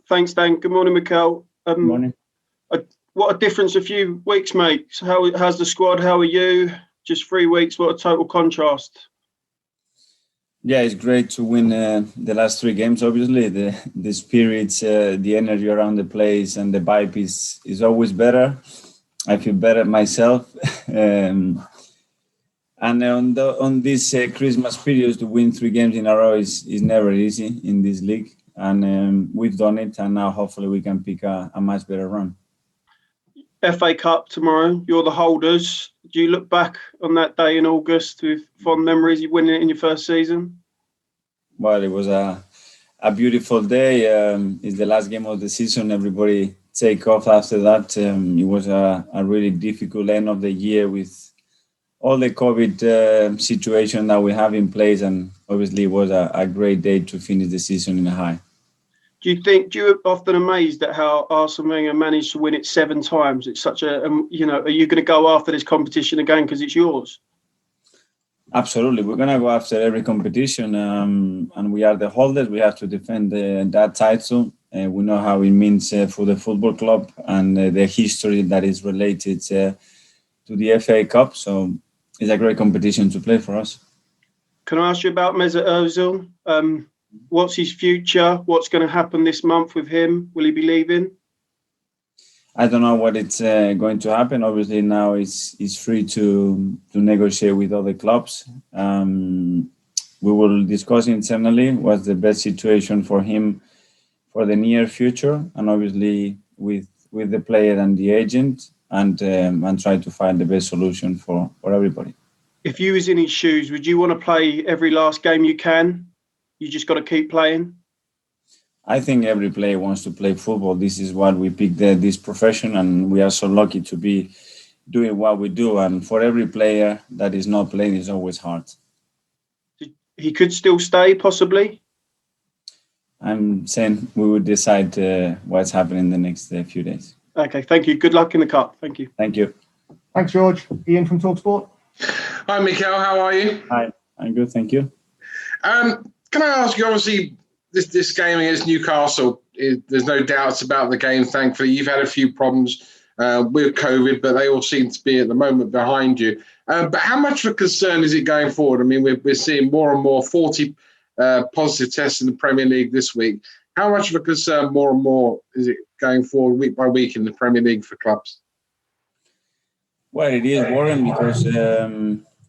Thanks, Dan. Good morning, Mikel. Morning. What a difference a few weeks makes. How's the squad? How are you? Just 3 weeks. What a total contrast. Yeah, it's great to win the last 3 games. Obviously, the spirits, the energy around the place, and the vibe is always better. I feel better myself. And on this Christmas period, to win 3 games in a row is never easy in this league. And we've done it, and now hopefully we can pick a much better run. FA Cup tomorrow. You're the holders. Do you look back on that day in August with fond memories of winning it in your first season? Well, it was a beautiful day. It's the last game of the season. Everybody take off after that. It was a really difficult end of the year with all the COVID situation that we have in place, and obviously it was a great day to finish the season in a high. Do you often amazed at how Arsene Wenger managed to win it 7 times? It's such a, are you going to go after this competition again because it's yours? Absolutely. We're going to go after every competition, and we are the holders. We have to defend that title. We know how it means for the football club and the history that is related to the FA Cup. So it's a great competition to play for us. Can I ask you about Mesut Ozil? What's his future? What's going to happen this month with him? Will he be leaving? I don't know what it's going to happen. Obviously, now he's free to negotiate with other clubs. We will discuss internally what's the best situation for him for the near future, and obviously with the player and the agent, and try to find the best solution for everybody. If you was in his shoes, would you want to play every last game you can? You just got to keep playing? I think every player wants to play football. This is what we picked this profession, and we are so lucky to be doing what we do. And for every player that is not playing, it's always hard. He could still stay, possibly? I'm saying we will decide what's happening in the next few days. Okay, thank you. Good luck in the Cup. Thank you. Thank you. Thanks, George. Ian from TalkSport. Hi, Mikel. How are you? Hi, I'm good. Thank you. Can I ask you, obviously, this game against Newcastle, there's no doubts about the game, thankfully. You've had a few problems with COVID, but they all seem to be at the moment behind you. But how much of a concern is it going forward? I mean, we're seeing more and more 40 positive tests in the Premier League this week. How much of a concern more and more is it going forward week by week in the Premier League for clubs? Well, it is worrying because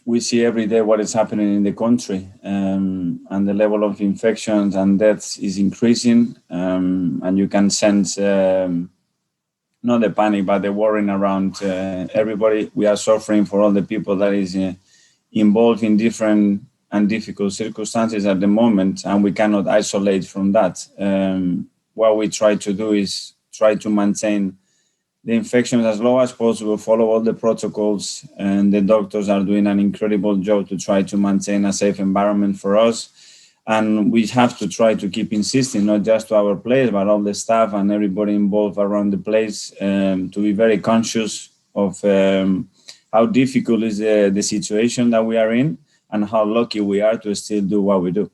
we see every day what is happening in the country, and the level of infections and deaths is increasing, and you can sense not the panic, but the worrying around everybody. We are suffering for all the people that is involved in different and difficult circumstances at the moment, and we cannot isolate from that. What we try to do is try to maintain the infections as low as possible, follow all the protocols, and the doctors are doing an incredible job to try to maintain a safe environment for us. And we have to try to keep insisting, not just to our players, but all the staff and everybody involved around the place, to be very conscious of how difficult is the situation that we are in and how lucky we are to still do what we do.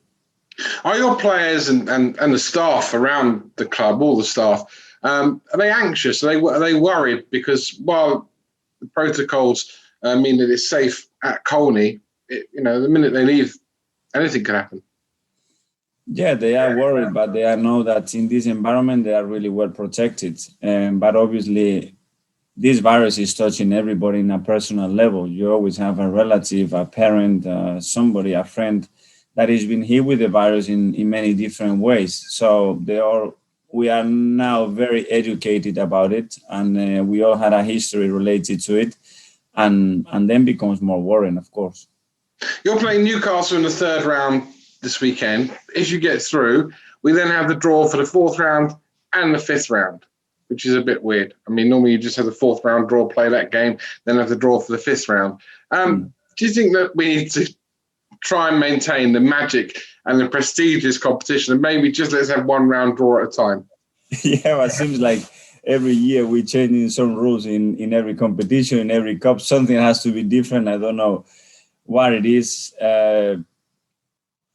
Are your players and the staff around the club, all the staff, are they anxious? Are they worried? Because while the protocols mean that it's safe at Colney, the minute they leave, anything can happen. Yeah, they are worried, but they know that in this environment they are really well protected. But obviously, this virus is touching everybody in a personal level. You always have a relative, a parent, somebody, a friend that has been hit with the virus in many different ways. So we are now very educated about it, and we all had a history related to it, and then becomes more worrying, of course. You're playing Newcastle in the 3rd round this weekend. If you get through, we then have the draw for the 4th round and the 5th round, which is a bit weird. I mean, normally you just have the 4th round draw, play that game, then have the draw for the 5th round. Do you think that we need to try and maintain the magic and the prestigious competition, and maybe just let's have 1 round draw at a time? Yeah, well, it seems like every year we're changing some rules in every competition, in every cup. Something has to be different. I don't know what it is.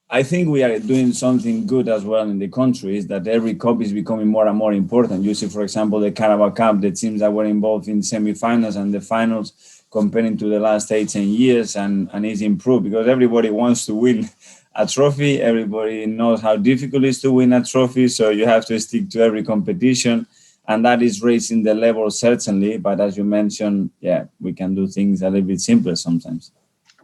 I think we are doing something good as well in the country, is that every cup is becoming more and more important. You see, for example, the Carabao Cup, the teams that were involved in semi-finals and the finals comparing to the last 10 years, and it's improved because everybody wants to win a trophy. Everybody knows how difficult it is to win a trophy, so you have to stick to every competition, and that is raising the level certainly. But as you mentioned, we can do things a little bit simpler sometimes.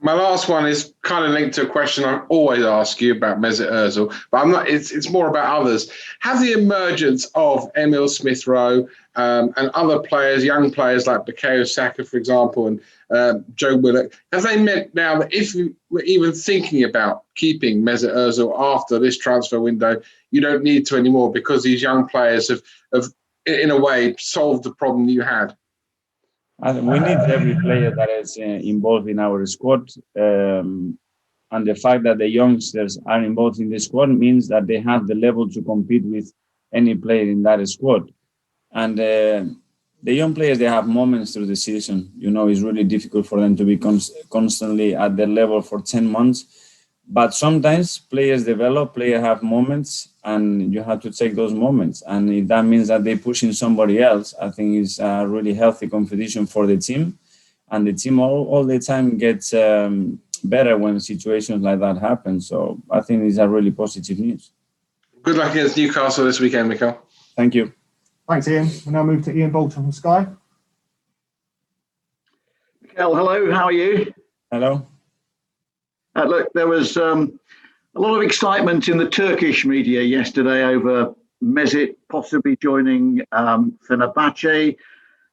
My last one is kind of linked to a question I always ask you about Mesut Ozil, but I'm not. It's more about others. Have the emergence of Emil Smith-Rowe and other players, young players like Bukayo Saka, for example, and Joe Willock, have they meant now that if you were even thinking about keeping Mesut Ozil after this transfer window, you don't need to anymore because these young players have in a way solved the problem you had? We need every player that is involved in our squad. And the fact that the youngsters are involved in the squad means that they have the level to compete with any player in that squad. And the young players, they have moments through the season. It's really difficult for them to be constantly at their level for 10 months. But sometimes players develop, players have moments, and you have to take those moments. And if that means that they're pushing somebody else, I think it's a really healthy competition for the team. And the team all the time gets better when situations like that happen. So I think it's a really positive news. Good luck against Newcastle this weekend, Mikel. Thank you. Thanks, Ian. We'll now move to Ian Bolton from Sky. Mikel, hello. How are you? Hello. Look, there was a lot of excitement in the Turkish media yesterday over Mesut possibly joining Fenerbahce.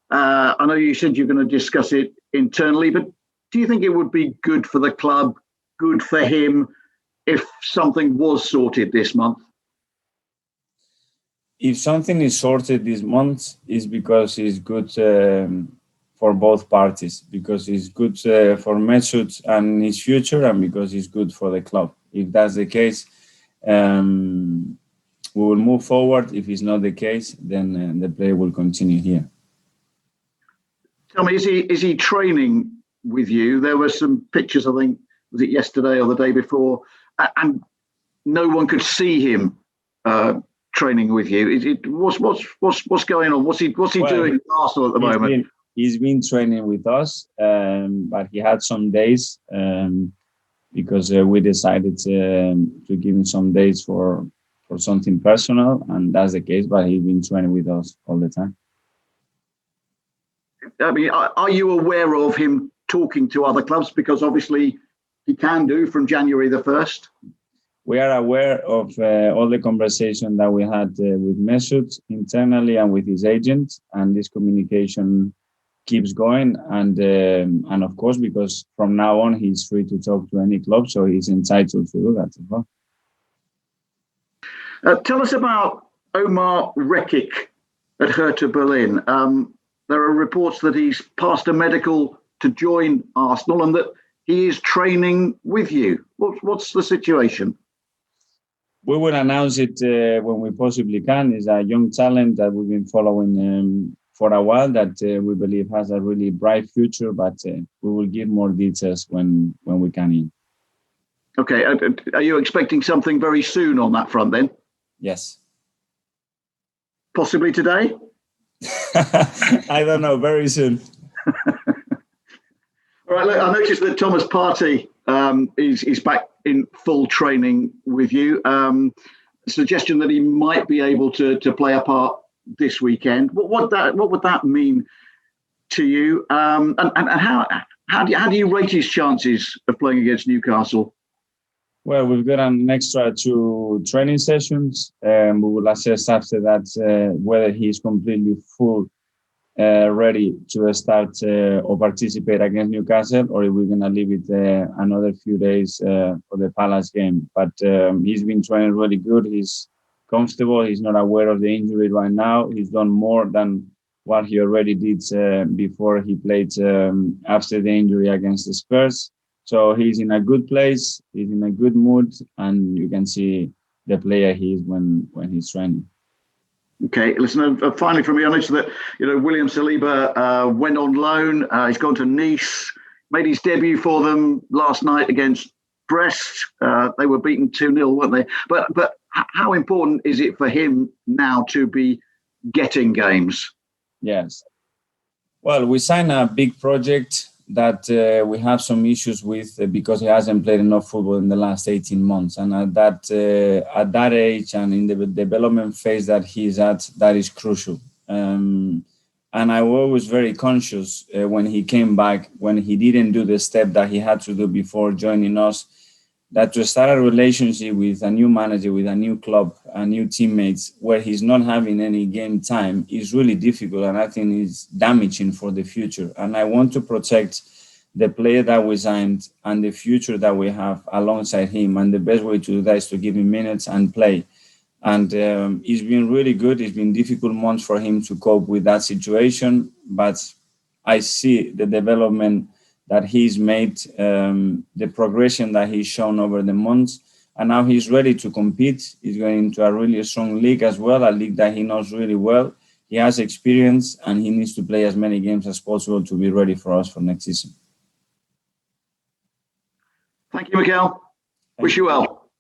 I know you said you're going to discuss it internally, but do you think it would be good for the club, good for him, if something was sorted this month? If something is sorted this month, it's because it's good for both parties, because it's good for Mesut and his future, and because it's good for the club. If that's the case, we will move forward. If it's not the case, then the player will continue here. Tell me, is he training with you? There were some pictures, I think, was it yesterday or the day before, and no one could see him training with you. What's going on? What's he doing at Arsenal at the moment? He's been training with us, but he had some days because we decided to give him some days for something personal, and that's the case. But he's been training with us all the time. I mean, are you aware of him talking to other clubs? Because obviously he can do from January the 1st. We are aware of all the conversation that we had with Mesut internally and with his agent, and this communication keeps going. And of course, because from now on he's free to talk to any club, so he's entitled to do that as well. Tell us about Omar Rekik at Hertha Berlin. There are reports that he's passed a medical to join Arsenal and that he is training with you. What's the situation? We will announce it when we possibly can. He's a young talent that we've been following for a while that we believe has a really bright future, but we will give more details when we can in. Okay. Are you expecting something very soon on that front then? Yes. Possibly today? I don't know. Very soon. All right. Look, I noticed that Thomas Partey is back in full training with you. Suggestion that he might be able to play a part this weekend. What would that mean to you? And how do you rate his chances of playing against Newcastle? Well, we've got an extra 2 training sessions. We will assess after that whether he's completely full ready to start or participate against Newcastle, or if we're going to leave it another few days for the Palace game. But he's been training really good. He's comfortable. He's not aware of the injury right now. He's done more than what he already did before he played after the injury against the Spurs. So he's in a good place. He's in a good mood, and you can see the player he is when he's training. Okay, listen, finally from me, I noticed that, William Saliba went on loan. He's gone to Nice, made his debut for them last night against Brest, they were beaten 2-0, weren't they? But how important is it for him now to be getting games? Yes. Well, we signed a big project that we have some issues with because he hasn't played enough football in the last 18 months. And at that age and in the development phase that he's at, that is crucial. And I was very conscious when he came back, when he didn't do the step that he had to do before joining us, that to start a relationship with a new manager, with a new club, and new teammates, where he's not having any game time is really difficult, and I think it's damaging for the future. And I want to protect the player that we signed and the future that we have alongside him. And the best way to do that is to give him minutes and play. And it's been really good. It's been difficult months for him to cope with that situation, but I see the development that he's made, the progression that he's shown over the months, and now he's ready to compete. He's going into a really strong league as well, a league that he knows really well. He has experience, and he needs to play as many games as possible to be ready for us for next season. Thank you, Mikel. Wish you well.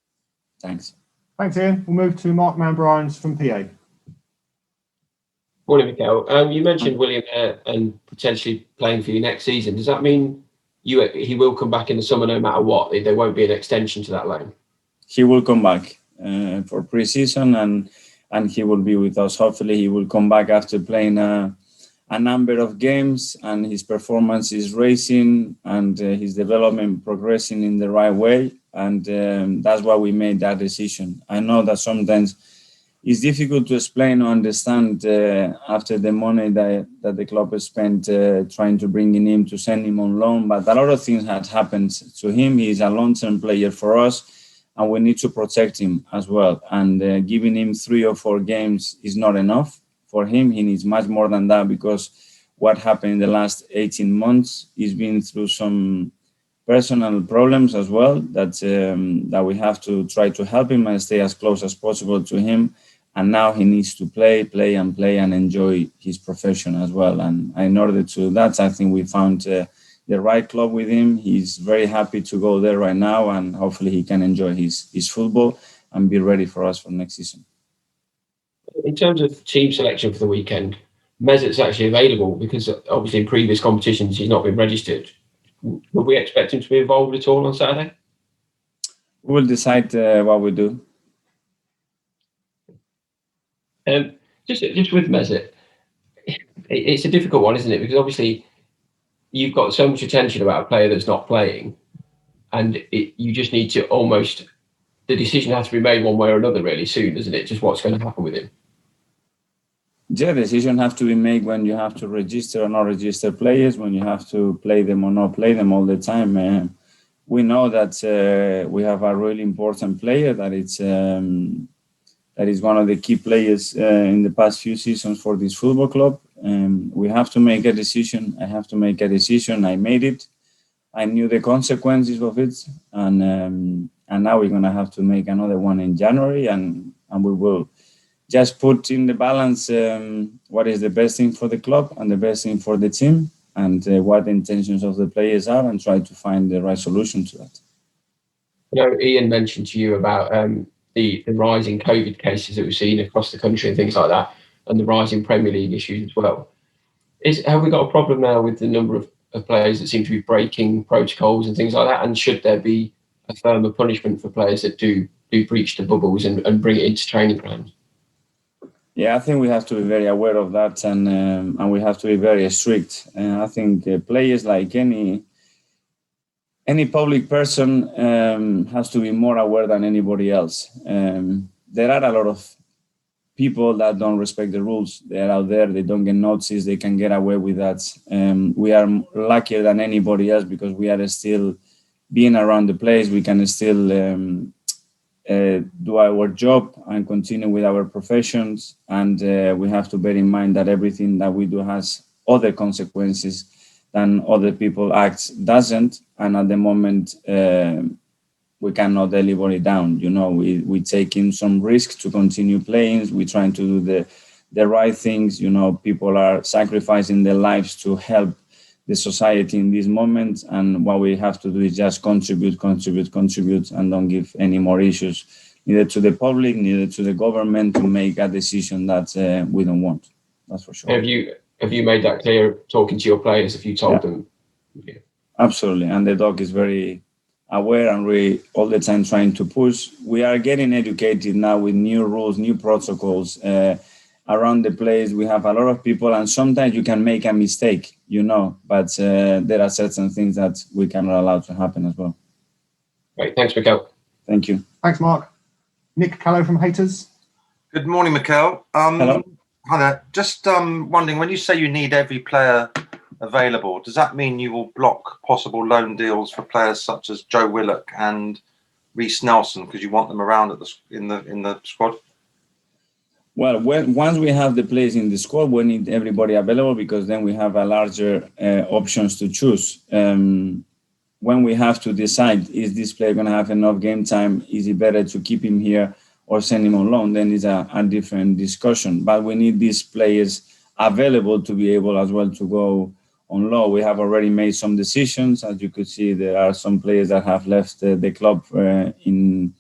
Thanks. Thanks, Ian. We'll move to Mark Manbryans from PA. Morning, Mikel. You mentioned William and potentially playing for you next season. Does that mean he will come back in the summer no matter what? There won't be an extension to that loan? He will come back for pre-season and he will be with us. Hopefully he will come back after playing a number of games and his performance is raising and his development progressing in the right way. And that's why we made that decision. I know that sometimes it's difficult to explain or understand after the money that the club has spent trying to bring in him to send him on loan. But a lot of things had happened to him. He's a long-term player for us, and we need to protect him as well. And giving him 3 or 4 games is not enough for him. He needs much more than that because what happened in the last 18 months, he's been through some personal problems as well that we have to try to help him and stay as close as possible to him. And now he needs to play and enjoy his profession as well. And in order to do that, I think we found the right club with him. He's very happy to go there right now, and hopefully he can enjoy his football and be ready for us for next season. In terms of team selection for the weekend, Mesut's actually available because obviously in previous competitions he's not been registered. Would we expect him to be involved at all on Saturday? We'll decide what we do. Just with Mesut, it's a difficult one, isn't it? Because obviously you've got so much attention about a player that's not playing, and you just need to the decision has to be made one way or another really soon, doesn't it? Just what's going to happen with him. Yeah, decisions have to be made when you have to register or not register players, when you have to play them or not play them all the time. We know that we have a really important player that is one of the key players in the past few seasons for this football club. We have to make a decision. I have to make a decision. I made it. I knew the consequences of it. And now we're going to have to make another one in January. And we will just put in the balance what is the best thing for the club and the best thing for the team and what the intentions of the players are and try to find the right solution to that. You know, Ian mentioned to you about the rising COVID cases that we've seen across the country and things like that, and the rising Premier League issues as well. Have we got a problem now with the number of players that seem to be breaking protocols and things like that? And should there be a firmer punishment for players that do breach the bubbles and bring it into training grounds? Yeah, I think we have to be very aware of that, and we have to be very strict. I think players, like any public person, has to be more aware than anybody else. There are a lot of people that don't respect the rules. They're out there, they don't get notices, they can get away with that. We are luckier than anybody else because we are still being around the place. We can still do our job and continue with our professions. And we have to bear in mind that everything that we do has other consequences than other people act doesn't. And at the moment, we cannot deliver it down. You know, we taking some risks to continue playing. We're trying to do the right things. You know, people are sacrificing their lives to help the society in this moment. And what we have to do is just contribute, and don't give any more issues, neither to the public, neither to the government, to make a decision that we don't want. That's for sure. Have you made that clear talking to your players? Have you told them? Yeah. Absolutely. And the dog is very aware, and we all the time trying to push. We are getting educated now with new rules, new protocols around the place. We have a lot of people, and sometimes you can make a mistake, but there are certain things that we cannot allow to happen as well. Great. Thanks, Mikel. Thank you. Thanks, Mark. Nick Callow from Haters. Good morning, Mikel. Hello. Hi there. Just wondering, when you say you need every player available, does that mean you will block possible loan deals for players such as Joe Willock and Reece Nelson because you want them around in the squad? Well, once we have the players in the squad, we need everybody available, because then we have a larger options to choose. When we have to decide, is this player going to have enough game time? Is it better to keep him here or send him on loan? Then it's a different discussion. But we need these players available to be able as well to go on loan. We have already made some decisions. As you could see, there are some players that have left the club in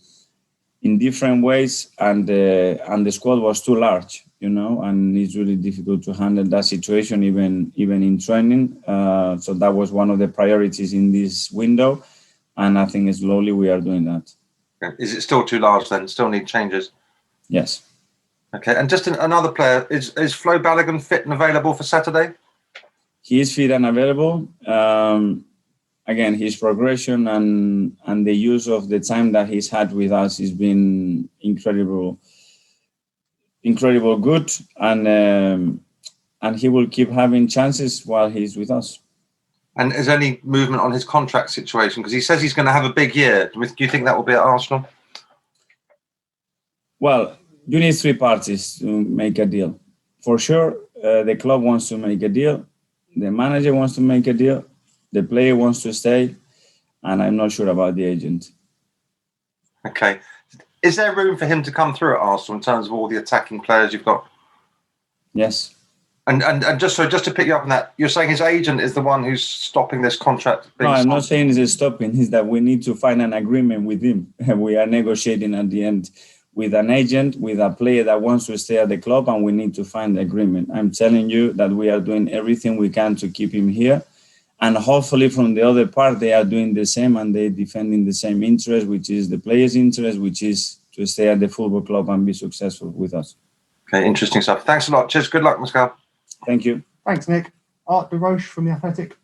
different ways, and the squad was too large, and it's really difficult to handle that situation even in training. So that was one of the priorities in this window, and I think slowly we are doing that. Okay. Is it still too large then? Still need changes? Yes. Okay, and just another player, is Flo Balogun fit and available for Saturday? He is fit and available. Again, his progression and the use of the time that he's had with us has been incredible good, and he will keep having chances while he's with us. And is there any movement on his contract situation? Because he says he's going to have a big year. Do you think that will be at Arsenal? Well, you need three parties to make a deal. For sure, the club wants to make a deal. The manager wants to make a deal. The player wants to stay. And I'm not sure about the agent. Okay. Is there room for him to come through at Arsenal in terms of all the attacking players you've got? Yes. And just to pick you up on that, you're saying his agent is the one who's stopping this contract? No, I'm not saying it's stopping. It's that we need to find an agreement with him. We are negotiating at the end with an agent, with a player that wants to stay at the club, and we need to find the agreement. I'm telling you that we are doing everything we can to keep him here. And hopefully from the other part, they are doing the same, and they're defending the same interest, which is the player's interest, which is to stay at the football club and be successful with us. Okay, interesting stuff. Thanks a lot. Cheers. Good luck, Mikel. Thank you. Thanks, Nick. Art de Roche from The Athletic.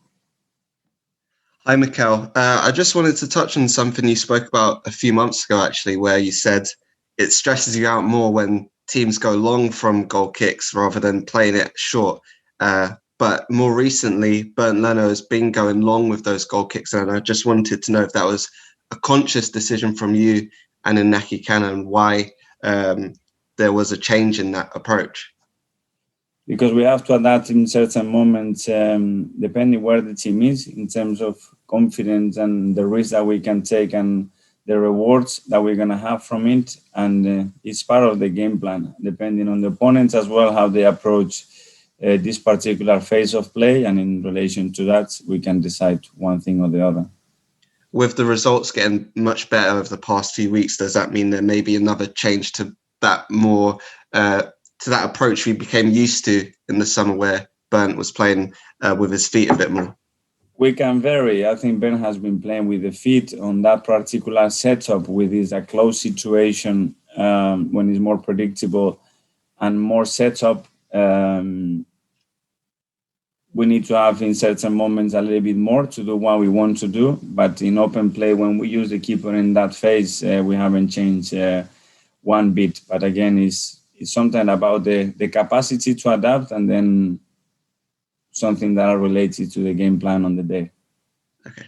Hi, Mikel. I just wanted to touch on something you spoke about a few months ago, actually, where you said it stresses you out more when teams go long from goal kicks rather than playing it short. But more recently, Bernd Leno has been going long with those goal kicks, and I just wanted to know if that was a conscious decision from you and Inaki Cannon, why there was a change in that approach. Because we have to adapt in certain moments, depending where the team is, in terms of confidence and the risk that we can take and the rewards that we're going to have from it. And it's part of the game plan, depending on the opponents as well, how they approach this particular phase of play. And in relation to that, we can decide one thing or the other. With the results getting much better over the past few weeks, does that mean there may be another change to that more to that approach we became used to in the summer, where Bernd was playing with his feet a bit more? We can vary. I think Ben has been playing with the feet on that particular setup, with this a close situation when it's more predictable and more setup. We need to have in certain moments a little bit more to do what we want to do. But in open play, when we use the keeper in that phase, we haven't changed one bit. But again, it's something about the capacity to adapt, and then something that are related to the game plan on the day. Okay.